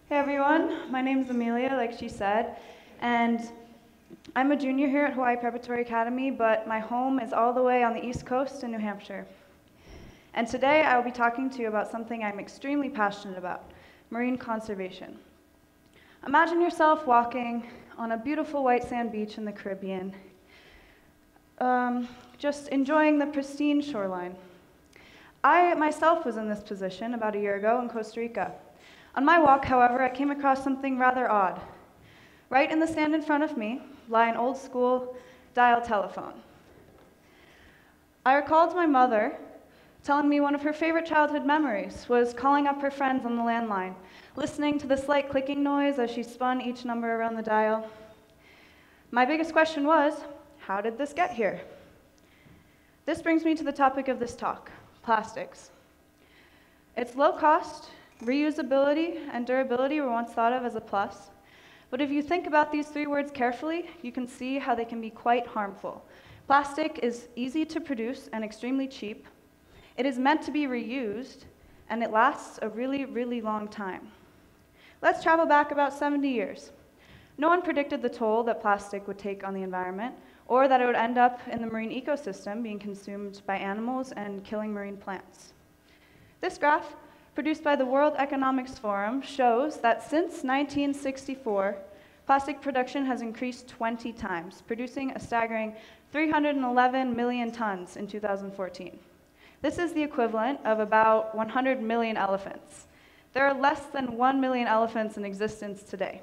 Hey everyone, my name is Amelia, like she said, and I'm a junior here at Hawaii Preparatory Academy, but my home is all the way on the East Coast in New Hampshire. And today I will be talking to you about something I'm extremely passionate about, marine conservation. Imagine yourself walking on a beautiful white sand beach in the Caribbean, just enjoying the pristine shoreline. I myself was in this position about a year ago in Costa Rica. On my walk, however, I came across something rather odd. Right in the sand in front of me lie an old school dial telephone. I recalled my mother telling me one of her favorite childhood memories was calling up her friends on the landline, listening to the slight clicking noise as she spun each number around the dial. My biggest question was, how did this get here? This brings me to the topic of this talk, plastics. It's low cost, reusability and durability were once thought of as a plus, but if you think about these three words carefully, you can see how they can be quite harmful. Plastic is easy to produce and extremely cheap. It is meant to be reused, and it lasts a really, really long time. Let's travel back about 70 years. No one predicted the toll that plastic would take on the environment, or that it would end up in the marine ecosystem being consumed by animals and killing marine plants. This graph, produced by the World Economic Forum, shows that since 1964, plastic production has increased 20 times, producing a staggering 311 million tons in 2014. This is the equivalent of about 100 million elephants. There are less than 1 million elephants in existence today.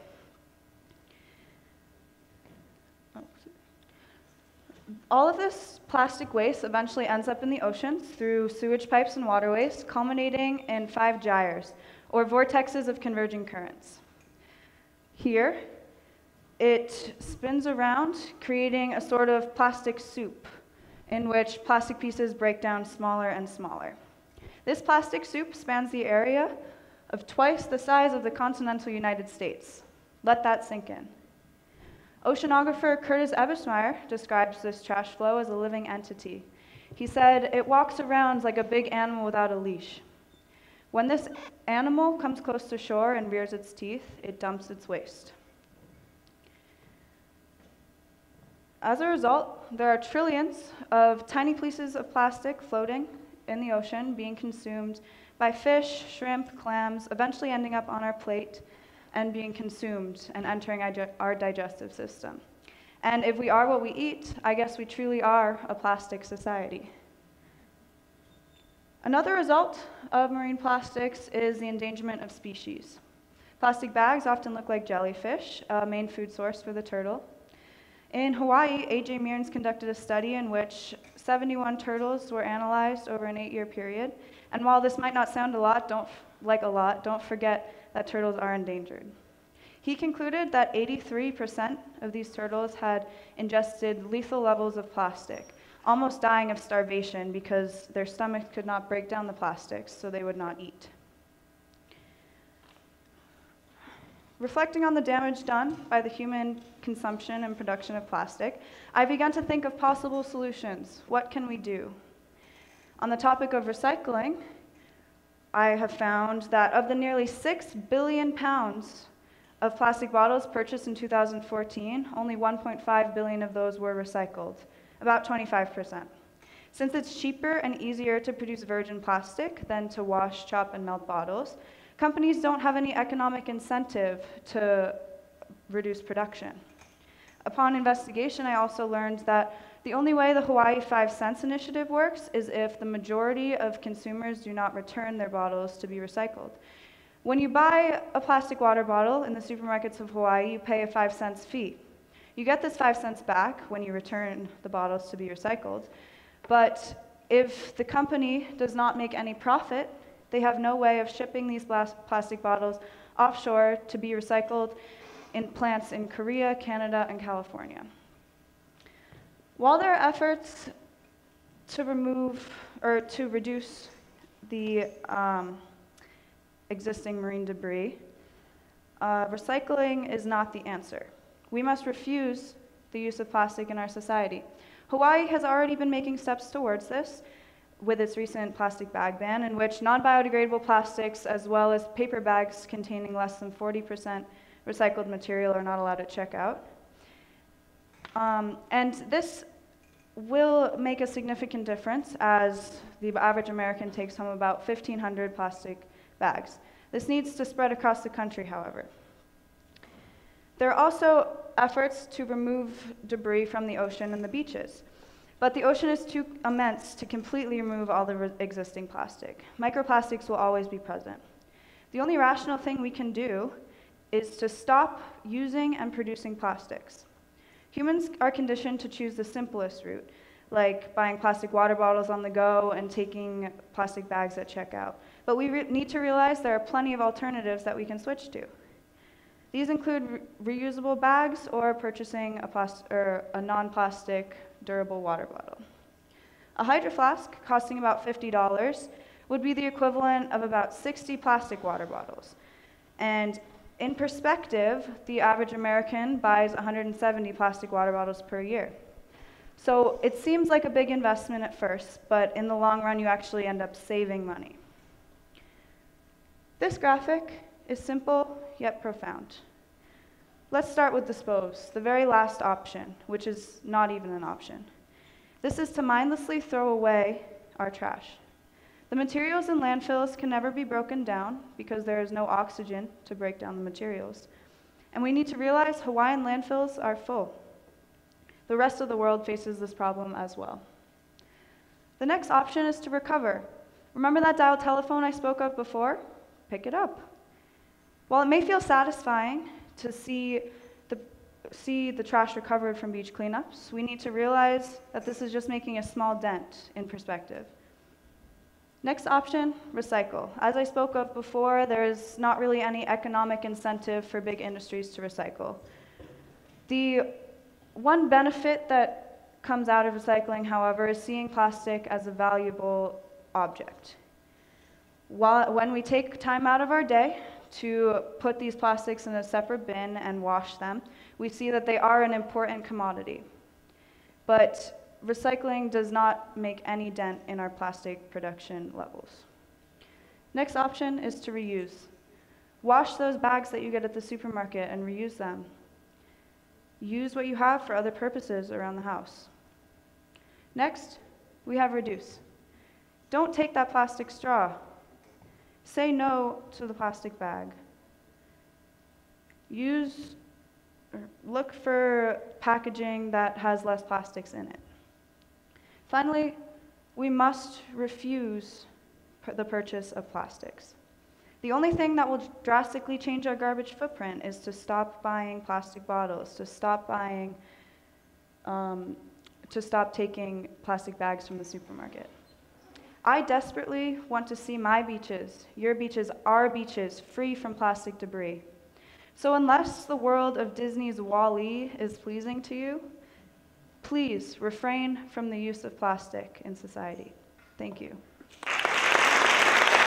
All of this plastic waste eventually ends up in the oceans through sewage pipes and waterways, culminating in 5 gyres, or vortexes of converging currents. Here, it spins around, creating a sort of plastic soup, in which plastic pieces break down smaller and smaller. This plastic soup spans the area of twice the size of the continental United States. Let that sink in. Oceanographer Curtis Ebersmeyer describes this trash flow as a living entity. He said, "It walks around like a big animal without a leash. When this animal comes close to shore and rears its teeth, it dumps its waste." As a result, there are trillions of tiny pieces of plastic floating in the ocean, being consumed by fish, shrimp, clams, eventually ending up on our plate and being consumed and entering our digestive system. And if we are what we eat, I guess we truly are a plastic society. Another result of marine plastics is the endangerment of species. Plastic bags often look like jellyfish, a main food source for the turtle. In Hawaii, A.J. Mearns conducted a study in which 71 turtles were analyzed over an 8-year period. And while this might not sound a lot, don't forget that turtles are endangered. He concluded that 83% of these turtles had ingested lethal levels of plastic, almost dying of starvation because their stomachs could not break down the plastics, so they would not eat. Reflecting on the damage done by the human consumption and production of plastic, I began to think of possible solutions. What can we do? On the topic of recycling, I have found that of the nearly 6 billion pounds of plastic bottles purchased in 2014, only 1.5 billion of those were recycled, about 25%. Since it's cheaper and easier to produce virgin plastic than to wash, chop, and melt bottles, companies don't have any economic incentive to reduce production. Upon investigation, I also learned that the only way the Hawaii 5 cents initiative works is if the majority of consumers do not return their bottles to be recycled. When you buy a plastic water bottle in the supermarkets of Hawaii, you pay a 5 cents fee. You get this 5 cents back when you return the bottles to be recycled, but if the company does not make any profit, they have no way of shipping these plastic bottles offshore to be recycled in plants in Korea, Canada, and California. While there are efforts to reduce the existing marine debris, recycling is not the answer. We must refuse the use of plastic in our society. Hawaii has already been making steps towards this. with its recent plastic bag ban, in which non-biodegradable plastics as well as paper bags containing less than 40% recycled material are not allowed at checkout. And this will make a significant difference, as the average American takes home about 1,500 plastic bags. This needs to spread across the country, however. There are also efforts to remove debris from the ocean and the beaches, but the ocean is too immense to completely remove all the existing plastic. Microplastics will always be present. The only rational thing we can do is to stop using and producing plastics. Humans are conditioned to choose the simplest route, like buying plastic water bottles on the go and taking plastic bags at checkout. But we need to realize there are plenty of alternatives that we can switch to. These include reusable bags or purchasing a non-plastic durable water bottle. A Hydro Flask, costing about $50, would be the equivalent of about 60 plastic water bottles. And in perspective, the average American buys 170 plastic water bottles per year. So it seems like a big investment at first, but in the long run, you actually end up saving money. This graphic is simple yet profound. Let's start with Dispose, the very last option, which is not even an option. This is to mindlessly throw away our trash. The materials in landfills can never be broken down because there is no oxygen to break down the materials. And we need to realize Hawaiian landfills are full. The rest of the world faces this problem as well. The next option is to recover. Remember that dial telephone I spoke of before? Pick it up. While it may feel satisfying to see the trash recovered from beach cleanups, we need to realize that this is just making a small dent in perspective. Next option, recycle. As I spoke of before, there is not really any economic incentive for big industries to recycle. The one benefit that comes out of recycling, however, is seeing plastic as a valuable object. When we take time out of our day to put these plastics in a separate bin and wash them, we see that they are an important commodity. But recycling does not make any dent in our plastic production levels. Next option is to reuse. Wash those bags that you get at the supermarket and reuse them. Use what you have for other purposes around the house. Next, we have reduce. Don't take that plastic straw. Say no to the plastic bag. Look for packaging that has less plastics in it. Finally, we must refuse the purchase of plastics. The only thing that will drastically change our garbage footprint is to stop buying plastic bottles, to stop taking plastic bags from the supermarket. I desperately want to see my beaches, your beaches, our beaches, free from plastic debris. So unless the world of Disney's WALL-E is pleasing to you, please refrain from the use of plastic in society. Thank you.